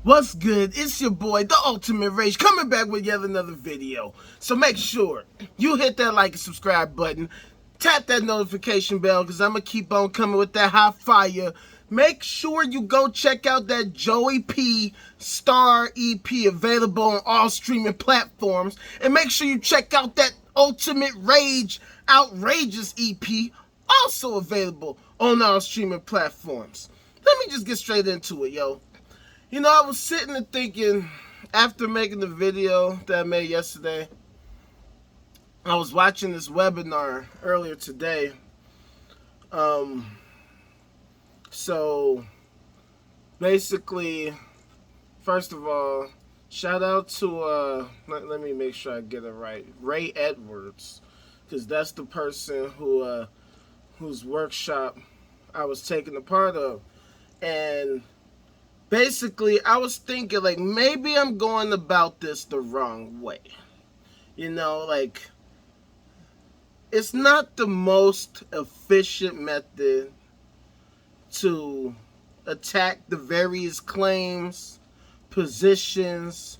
What's good? It's your boy, the Ultimate Rage, coming back with yet another video. So make sure you hit that like and subscribe button. Tap that notification bell because I'm going to keep on coming with that hot fire. Make sure you go check out that Joey P Star EP available on all streaming platforms. And make sure you check out that Ultimate Rage Outrageous EP, also available on all streaming platforms. Let me just get straight into it, yo. You know, I was sitting and thinking, after making the video that I made yesterday, I was watching this webinar earlier today. So basically, first of all, shout out to, let me make sure I get it right, Ray Edwards, because that's the person whose workshop I was taking a part of. And basically, I was thinking, like, maybe I'm going about this the wrong way. You know, like, it's not the most efficient method to attack the various claims, positions,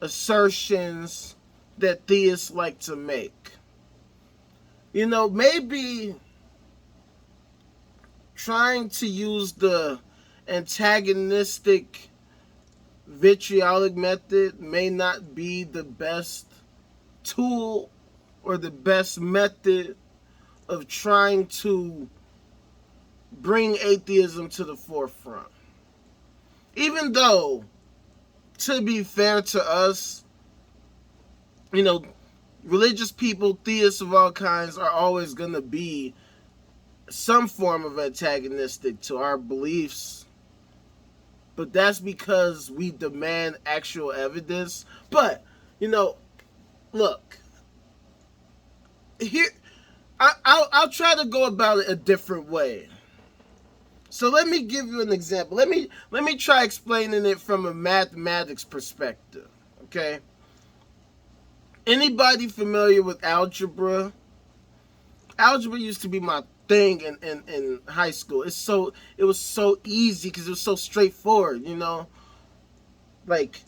assertions that theists like to make. You know, maybe trying to use the antagonistic vitriolic method may not be the best tool or the best method of trying to bring atheism to the forefront. Even though, to be fair to us, you know, religious people, theists of all kinds, are always going to be some form of antagonistic to our beliefs. But that's because we demand actual evidence. But, you know, look, here, I'll try to go about it a different way. So let me give you an example. Let me try explaining it from a mathematics perspective, okay? Anybody familiar with algebra? Algebra used to be my thing in high school. It was so easy because it was so straightforward, you know, like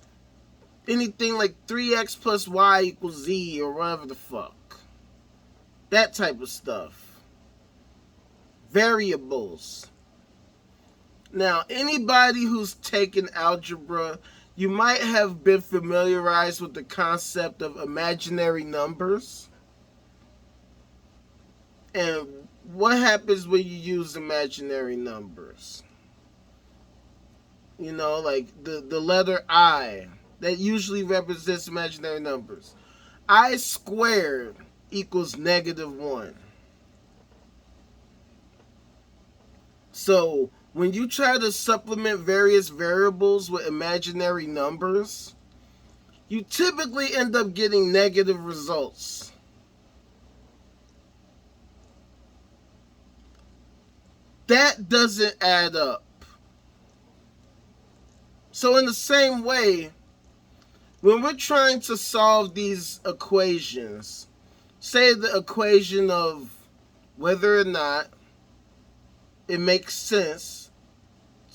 anything like 3x plus y equals z or whatever the fuck, that type of stuff, variables. Now, anybody who's taken algebra, you might have been familiarized with the concept of imaginary numbers. And what happens when you use imaginary numbers? You know, like the letter I, that usually represents imaginary numbers. I squared equals -1. So when you try to supplement various variables with imaginary numbers, you typically end up getting negative results. That doesn't add up. So in the same way, when we're trying to solve these equations, say the equation of whether or not it makes sense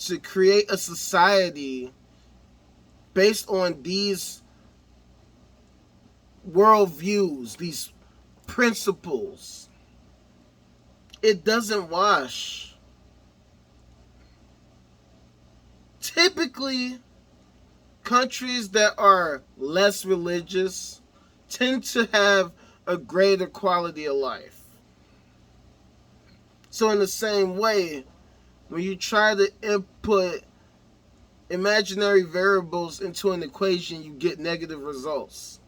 to create a society based on these worldviews, these principles, it doesn't wash. Typically, countries that are less religious tend to have a greater quality of life. So in the same way, when you try to input imaginary variables into an equation, you get negative results.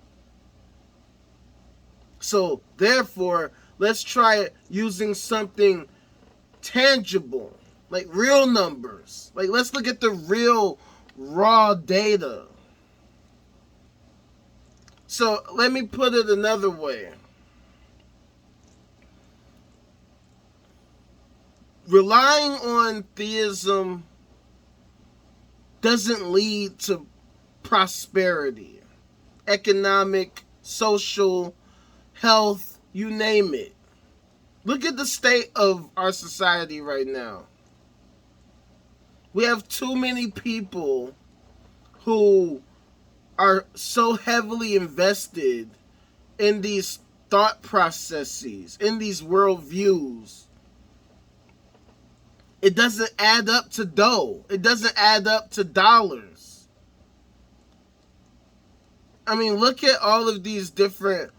So therefore, let's try it using something tangible, like real numbers. Like, let's look at the real raw data. So let me put it another way. Relying on theism doesn't lead to prosperity, economic, social, health, you name it. Look at the state of our society right now. We have too many people who are so heavily invested in these thought processes, in these worldviews. It doesn't add up to dough. It doesn't add up to dollars. I mean, look at all of these different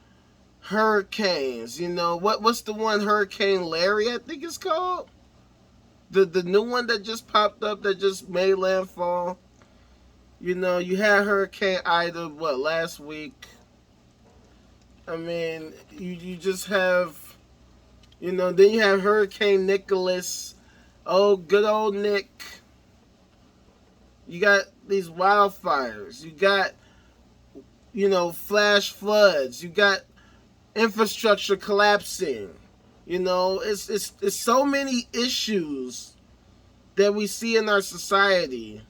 hurricanes. You know, what's the one, Hurricane Larry, I think it's called? The new one that just popped up, that just made landfall. You know, you had Hurricane Ida, last week? I mean, you just have, then you have Hurricane Nicholas. Oh, good old Nick. You got these wildfires. You got, flash floods. You got infrastructure collapsing. It's so many issues that we see in our society.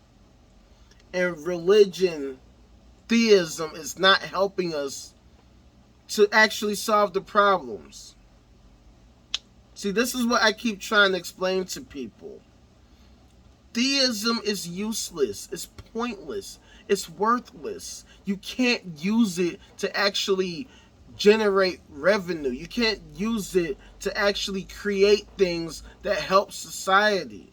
And religion, theism, is not helping us to actually solve the problems. See, this is what I keep trying to explain to people. Theism is useless. It's pointless. It's worthless. You can't use it to actually generate revenue. You can't use it to actually create things that help society.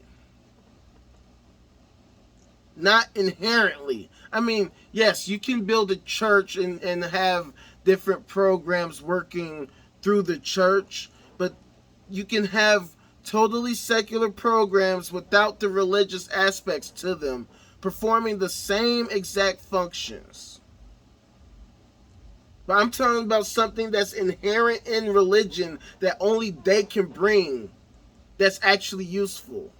Not inherently. I mean, yes, you can build a church and have different programs working through the church, but you can have totally secular programs without the religious aspects to them, performing the same exact functions. But I'm talking about something that's inherent in religion that only they can bring, that's actually useful.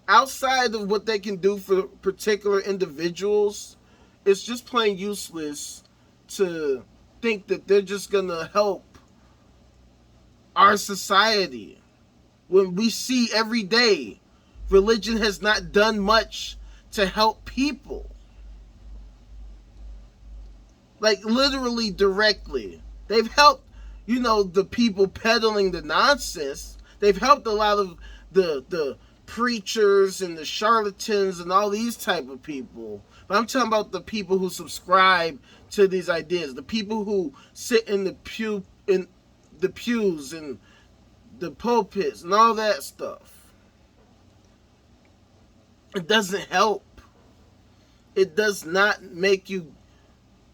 Outside of what they can do for particular individuals, it's just plain useless to think that they're just going to help our society. When we see every day, religion has not done much to help people. Like, literally directly. They've helped, the people peddling the nonsense. They've helped a lot of the preachers and the charlatans and all these type of people. But I'm talking about the people who subscribe to these ideas. The people who sit in the pews and the pulpits and all that stuff. It doesn't help. It does not make you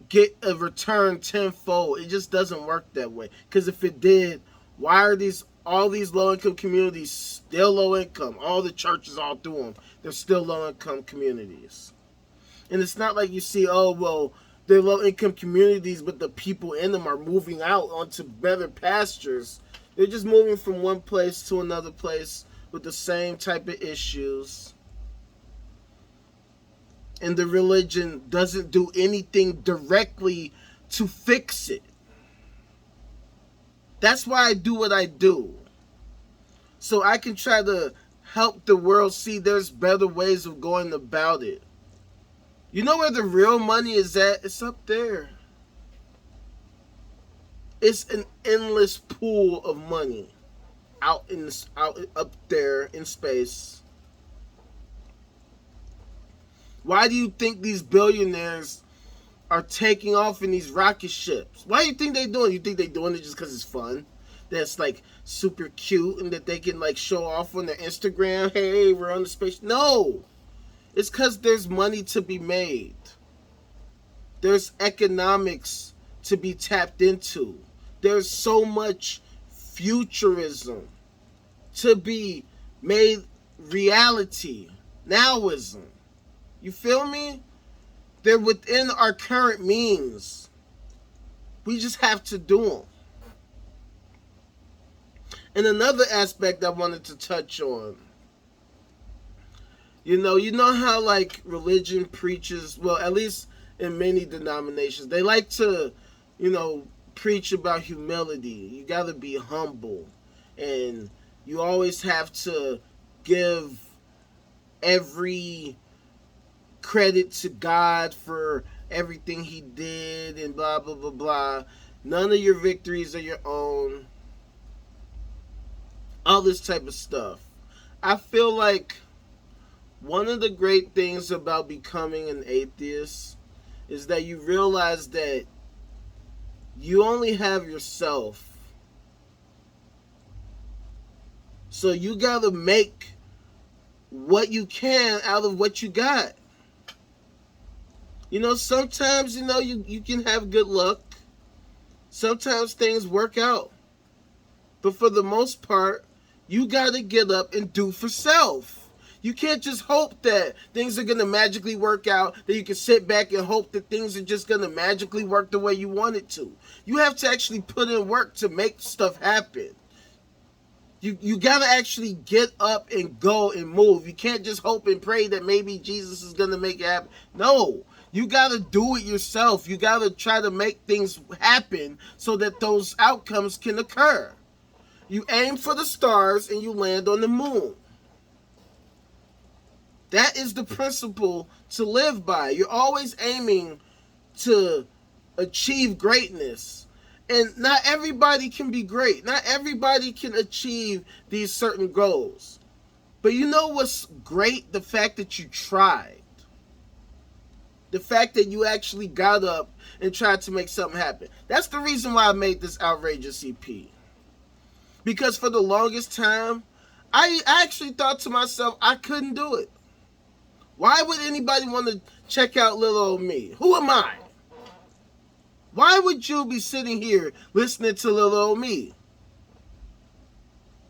get a return tenfold. It just doesn't work that way. Because if it did, why are all these low-income communities still low-income? All the churches all through them, they're still low-income communities. And it's not like you see, they're low-income communities, but the people in them are moving out onto better pastures. They're just moving from one place to another place with the same type of issues. And the religion doesn't do anything directly to fix it. That's why I do what I do. So I can try to help the world see there's better ways of going about it. You know where the real money is at? It's up there. It's an endless pool of money out up there in space. Why do you think these billionaires are taking off in these rocket ships? Why do you think they're doing it? You think they're doing it just because it's fun? That's like super cute and that they can like show off on their Instagram? Hey, we're on the space. No! It's because there's money to be made. There's economics to be tapped into. There's so much futurism to be made reality. Nowism. You feel me? They're within our current means. We just have to do them. And another aspect I wanted to touch on. You know how like religion preaches, well, at least in many denominations, they like to, preach about humility. You got to be humble. And you always have to give every credit to God for everything he did and blah, blah, blah, blah. None of your victories are your own. All this type of stuff. I feel like One of the great things about becoming an atheist is that you realize that you only have yourself. So you gotta make what you can out of what you got. Sometimes, you can have good luck. Sometimes things work out. But for the most part, you gotta get up and do for self. You can't just hope that things are gonna magically work out, that you can sit back and hope that things are just gonna magically work the way you want it to. You have to actually put in work to make stuff happen. You gotta actually get up and go and move. You can't just hope and pray that maybe Jesus is gonna make it happen. No, you gotta do it yourself. You gotta try to make things happen so that those outcomes can occur. You aim for the stars and you land on the moon. That is the principle to live by. You're always aiming to achieve greatness. And not everybody can be great. Not everybody can achieve these certain goals. But you know what's great? The fact that you tried. The fact that you actually got up and tried to make something happen. That's the reason why I made this outrageous EP. Because for the longest time, I actually thought to myself, I couldn't do it. Why would anybody want to check out little old me? Who am I? Why would you be sitting here listening to little old me?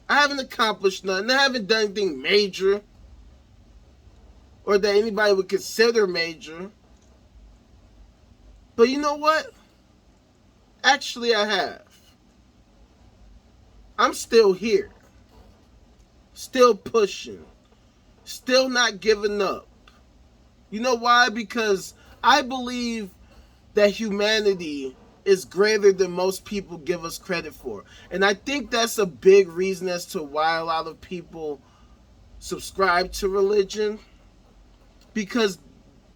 I haven't accomplished nothing. I haven't done anything major. Or that anybody would consider major. But you know what? Actually, I have. I'm still here. Still pushing. Still not giving up. You know why? Because I believe that humanity is greater than most people give us credit for. And I think that's a big reason as to why a lot of people subscribe to religion. Because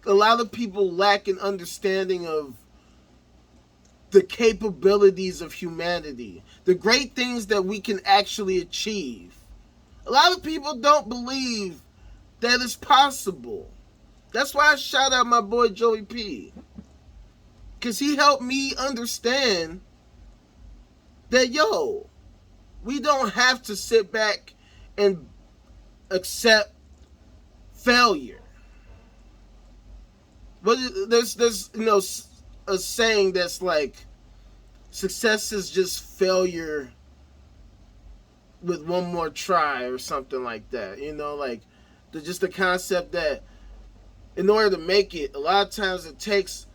a lot of people lack an understanding of the capabilities of humanity. The great things that we can actually achieve. A lot of people don't believe that it's possible. That's why I shout out my boy Joey P. Because he helped me understand that, we don't have to sit back and accept failure. But there's a saying that's like, success is just failure with one more try or something like that. Just the concept that in order to make it, a lot of times it takes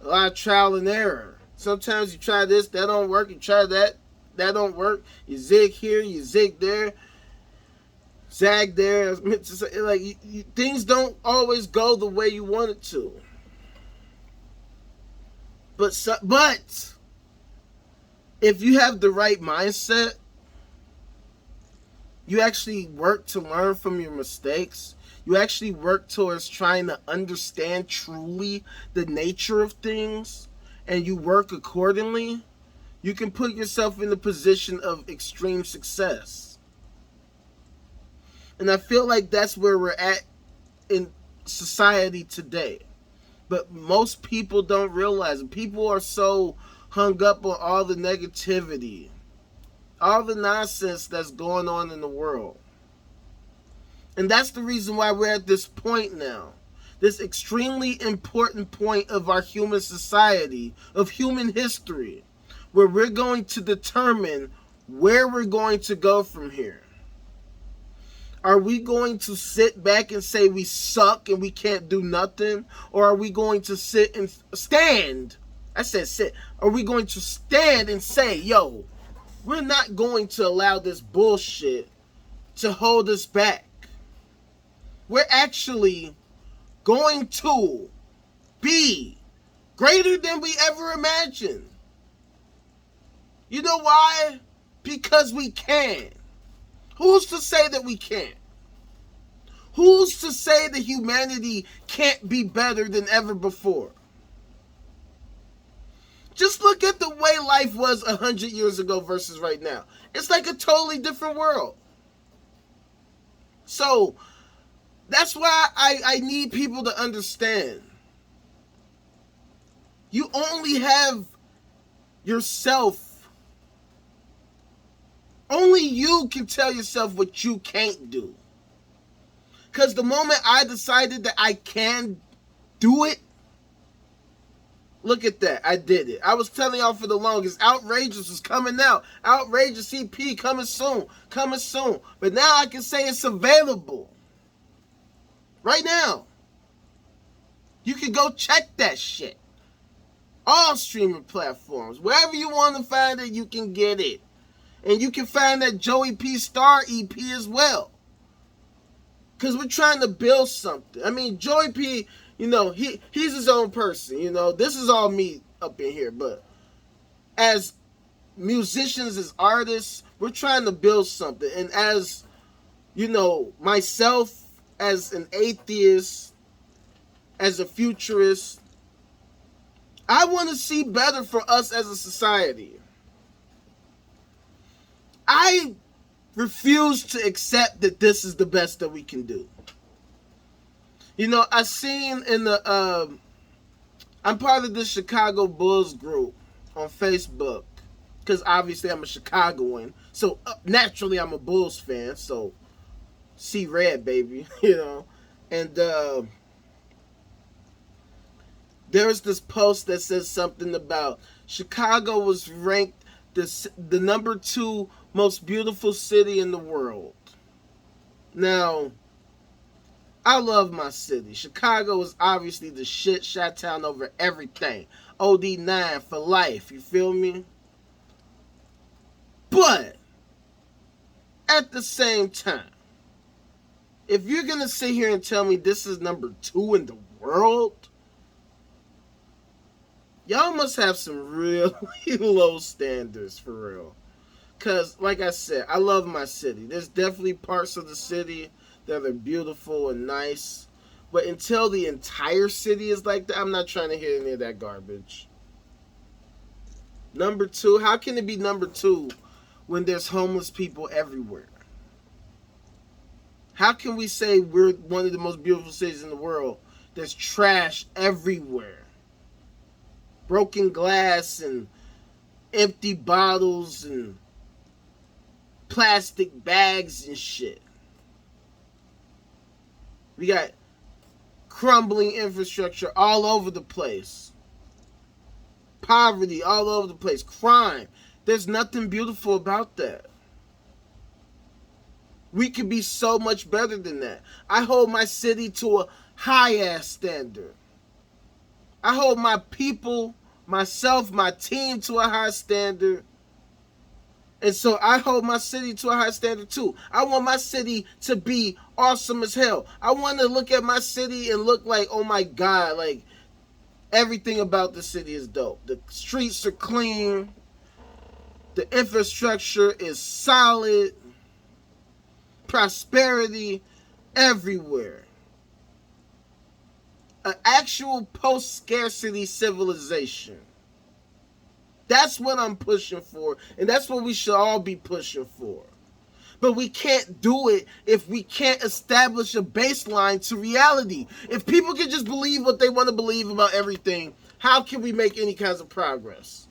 a lot of trial and error. Sometimes you try this, that don't work. You try that don't work. You zig here, you zig there, zag there. Things don't always go the way you want it to. But if you have the right mindset, you actually work to learn from your mistakes. You actually work towards trying to understand truly the nature of things, and you work accordingly, you can put yourself in the position of extreme success. And I feel like that's where we're at in society today. But most people don't realize it. People are so hung up on all the negativity, all the nonsense that's going on in the world. And that's the reason why we're at this point now. This extremely important point of our human society, of human history, where we're going to determine where we're going to go from here. Are we going to sit back and say we suck and we can't do nothing? Or are we going to sit and stand? I said sit. Are we going to stand and say, we're not going to allow this bullshit to hold us back. We're actually going to be greater than we ever imagined. You know why? Because we can. Who's to say that we can't? Who's to say that humanity can't be better than ever before? Just look at the way life was 100 years ago versus right now. It's like a totally different world. So, That's why I need people to understand. You only have yourself. Only you can tell yourself what you can't do. Because the moment I decided that I can do it, look at that. I did it. I was telling y'all for the longest, Outrageous was coming out. Outrageous EP coming soon. Coming soon. But now I can say it's available. Right now. You can go check that shit. All streaming platforms. Wherever you want to find it, you can get it. And you can find that Joey P. Star EP as well. Because we're trying to build something. I mean, Joey P., you know, he's his own person. You know, this is all me up in here. But as musicians, as artists, we're trying to build something. And as, you know, myself, as an atheist, as a futurist, I want to see better for us as a society. I refuse to accept that this is the best that we can do. You know, I seen in the, I'm part of this Chicago Bulls group on Facebook, because obviously I'm a Chicagoan, so naturally I'm a Bulls fan, so see red, baby, you know, and there's this post that says something about Chicago was ranked the number 2 most beautiful city in the world. Now, I love my city. Chicago is obviously the shit, shot town over everything. OD9 for life, you feel me? But, at the same time, if you're going to sit here and tell me this is number 2 in the world, y'all must have some really low standards, for real. Because, like I said, I love my city. There's definitely parts of the city that are beautiful and nice. But until the entire city is like that, I'm not trying to hear any of that garbage. Number 2, how can it be number 2 when there's homeless people everywhere? How can we say we're one of the most beautiful cities in the world? There's trash everywhere. Broken glass and empty bottles and plastic bags and shit. We got crumbling infrastructure all over the place. Poverty all over the place. Crime. There's nothing beautiful about that. We could be so much better than that. I hold my city to a high-ass standard. I hold my people, myself, my team to a high standard. And so I hold my city to a high standard too. I want my city to be awesome as hell. I want to look at my city and look like, oh my God, like everything about the city is dope. The streets are clean. The infrastructure is solid. Prosperity everywhere. An actual post-scarcity civilization. That's what I'm pushing for, and that's what we should all be pushing for. But we can't do it if we can't establish a baseline to reality. If people can just believe what they want to believe about everything, how can we make any kinds of progress?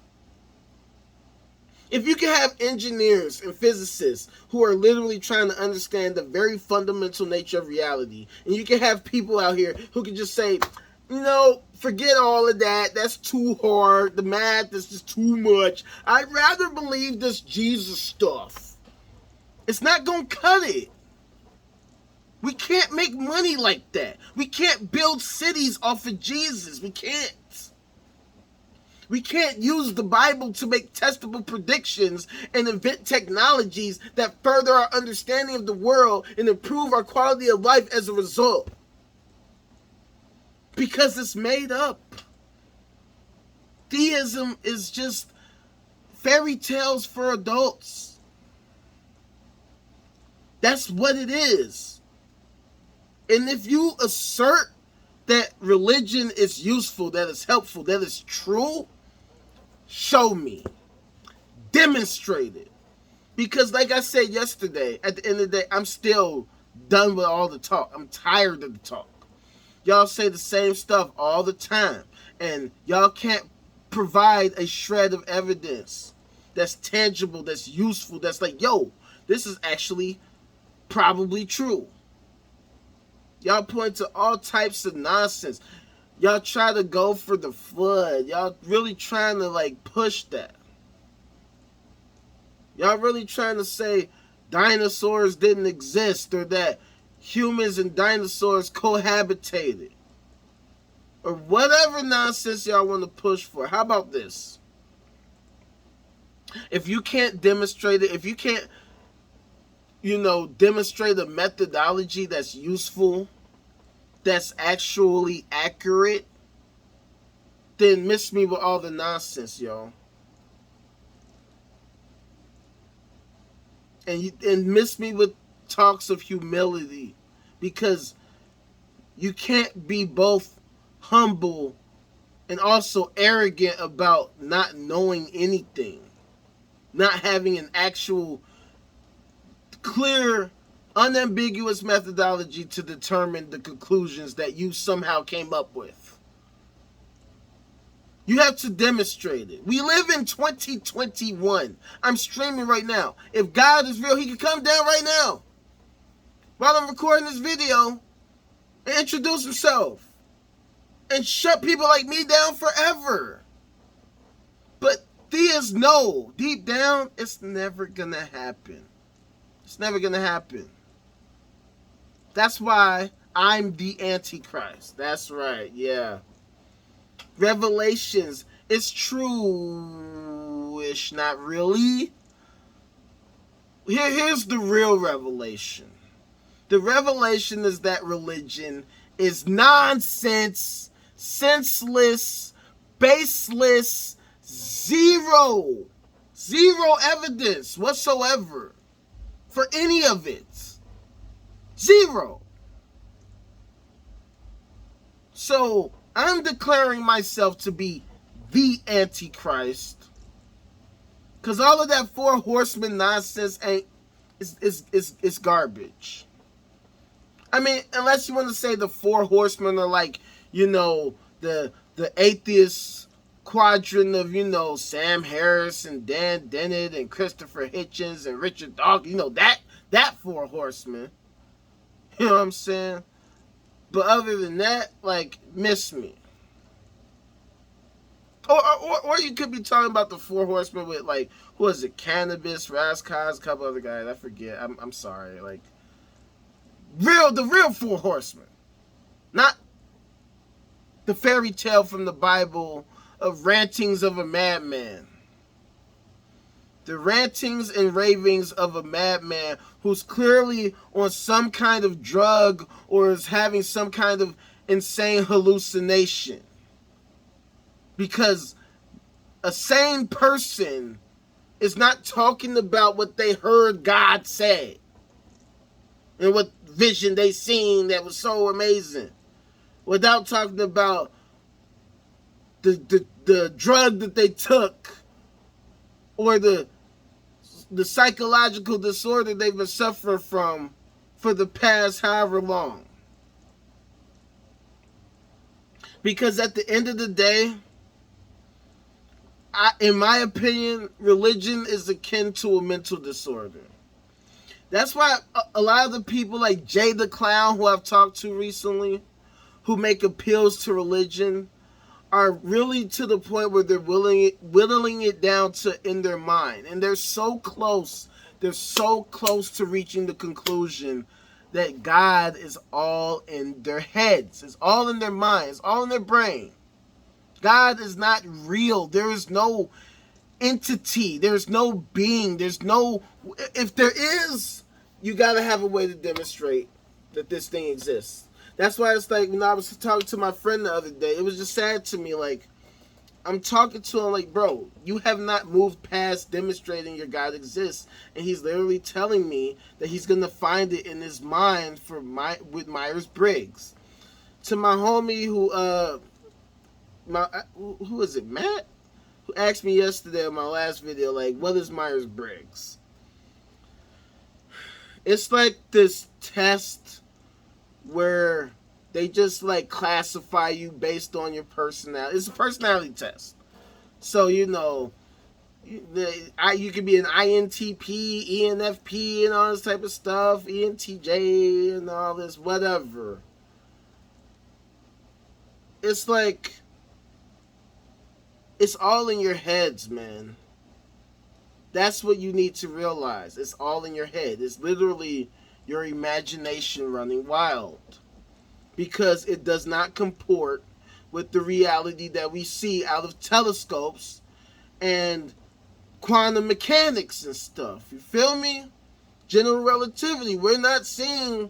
If you can have engineers and physicists who are literally trying to understand the very fundamental nature of reality, and you can have people out here who can just say, no, forget all of that. That's too hard. The math is just too much. I'd rather believe this Jesus stuff. It's not going to cut it. We can't make money like that. We can't build cities off of Jesus. We can't. We can't use the Bible to make testable predictions and invent technologies that further our understanding of the world and improve our quality of life as a result. Because it's made up. Theism is just fairy tales for adults. That's what it is. And if you assert that religion is useful, that it's helpful, that it's true, show me. Demonstrate it. Because like I said yesterday, at the end of the day, I'm still done with all the talk. I'm tired of the talk. Y'all say the same stuff all the time, and y'all can't provide a shred of evidence that's tangible, that's useful, that's like, yo, this is actually probably true. Y'all point to all types of nonsense. Y'all try to go for the flood. Y'all really trying to like push that. Y'all really trying to say dinosaurs didn't exist, or that humans and dinosaurs cohabitated, or whatever nonsense y'all want to push for. How about this? If you can't demonstrate it, if you can't, demonstrate a methodology that's useful, that's actually accurate, then miss me with all the nonsense, y'all. And miss me with talks of humility, because you can't be both humble and also arrogant about not knowing anything, not having an actual clear, unambiguous methodology to determine the conclusions that you somehow came up with. You have to demonstrate it. We live in 2021. I'm streaming right now. If God is real, he can come down right now while I'm recording this video and introduce himself and shut people like me down forever. But theists know deep down it's never gonna happen. It's never gonna happen. That's why I'm the Antichrist. That's right, yeah. Revelations, it's true-ish, not really. Here's the real revelation. The revelation is that religion is nonsense, senseless, baseless, zero evidence whatsoever for any of it. Zero. So I'm declaring myself to be the Antichrist, because all of that Four Horsemen nonsense is garbage. I mean, unless you want to say the Four Horsemen are like, the atheist quadrant of, Sam Harris and Dan Dennett and Christopher Hitchens and Richard Dawkins, that Four Horsemen. You know what I'm saying? But other than that, like, miss me. Or you could be talking about the Four Horsemen with, like, who is it? Cannabis, Raskaz, a couple other guys. I forget. I'm sorry. Like, the real Four Horsemen. Not the fairy tale from the Bible of rantings of a madman. The rantings and ravings of a madman who's clearly on some kind of drug or is having some kind of insane hallucination. Because a sane person is not talking about what they heard God say and what vision they seen that was so amazing, without talking about the drug that they took or the psychological disorder they've been suffering from for the past however long. Because at the end of the day, in my opinion, religion is akin to a mental disorder. That's why a lot of the people like Jay the Clown, who I've talked to recently, who make appeals to religion, are really to the point where they're whittling it down to in their mind. And they're so close to reaching the conclusion that God is all in their heads. It's all in their mind. It's all in their brain. God is not real. There is no entity. There's no being. If there is, you got to have a way to demonstrate that this thing exists. That's why it's like, when I was talking to my friend the other day, it was just sad to me. Like, I'm talking to him like, bro, you have not moved past demonstrating your God exists. And he's literally telling me that he's going to find it in his mind with Myers-Briggs. To my homie who is it, Matt? Who asked me yesterday in my last video, like, what is Myers-Briggs? It's like this test where they just like classify you based on your personality. It's a personality test. So, you know, you could be an INTP, ENFP, and all this type of stuff, ENTJ, and all this, whatever. It's like, it's all in your heads, man. That's what you need to realize. It's all in your head. It's literally your imagination running wild. Because it does not comport with the reality that we see out of telescopes and quantum mechanics and stuff. You feel me? General relativity. We're not seeing,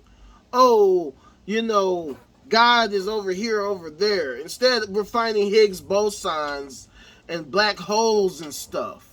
oh, you know, God is over here, over there. Instead, we're finding Higgs bosons and black holes and stuff.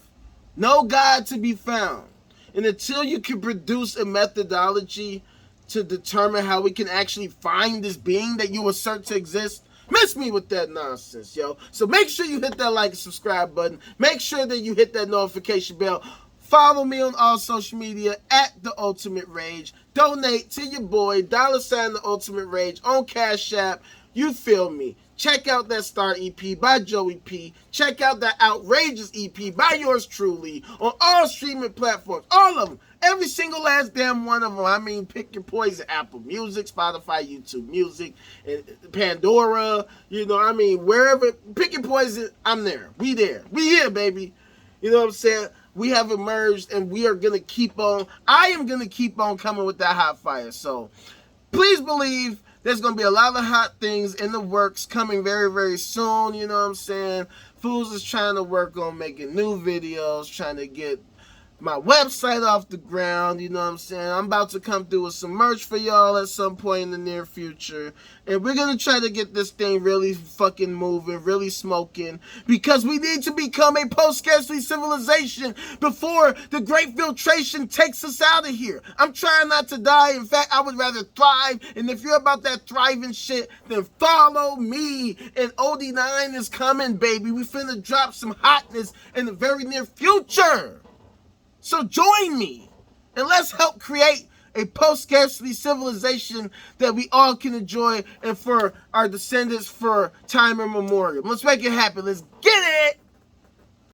No God to be found. And until you can produce a methodology to determine how we can actually find this being that you assert to exist, miss me with that nonsense, yo. So make sure you hit that like and subscribe button. Make sure that you hit that notification bell. Follow me on all social media at The Ultimate Rage. Donate to your boy, $, The Ultimate Rage on CashApp. You feel me? Check out that Star EP by Joey P. Check out that Outrageous EP by yours truly on all streaming platforms. All of them. Every single last damn one of them. I mean, pick your poison. Apple Music, Spotify, YouTube Music, and Pandora. You know, I mean, wherever. Pick your poison. I'm there. We there. We here, baby. You know what I'm saying? We have emerged, and we are going to keep on. I am going to keep on coming with that hot fire. So, please believe there's going to be a lot of hot things in the works coming very, very soon. You know what I'm saying? Fools is trying to work on making new videos, trying to get my website off the ground. You know what I'm saying? I'm about to come through with some merch for y'all at some point in the near future. And we're going to try to get this thing really fucking moving, really smoking. Because we need to become a post-scarcity civilization before the Great Filtration takes us out of here. I'm trying not to die. In fact, I would rather thrive. And if you're about that thriving shit, then follow me. And OD9 is coming, baby. We finna drop some hotness in the very near future. So join me, and let's help create a post-scarcity civilization that we all can enjoy and for our descendants for time immemorial. Let's make it happen. Let's get it!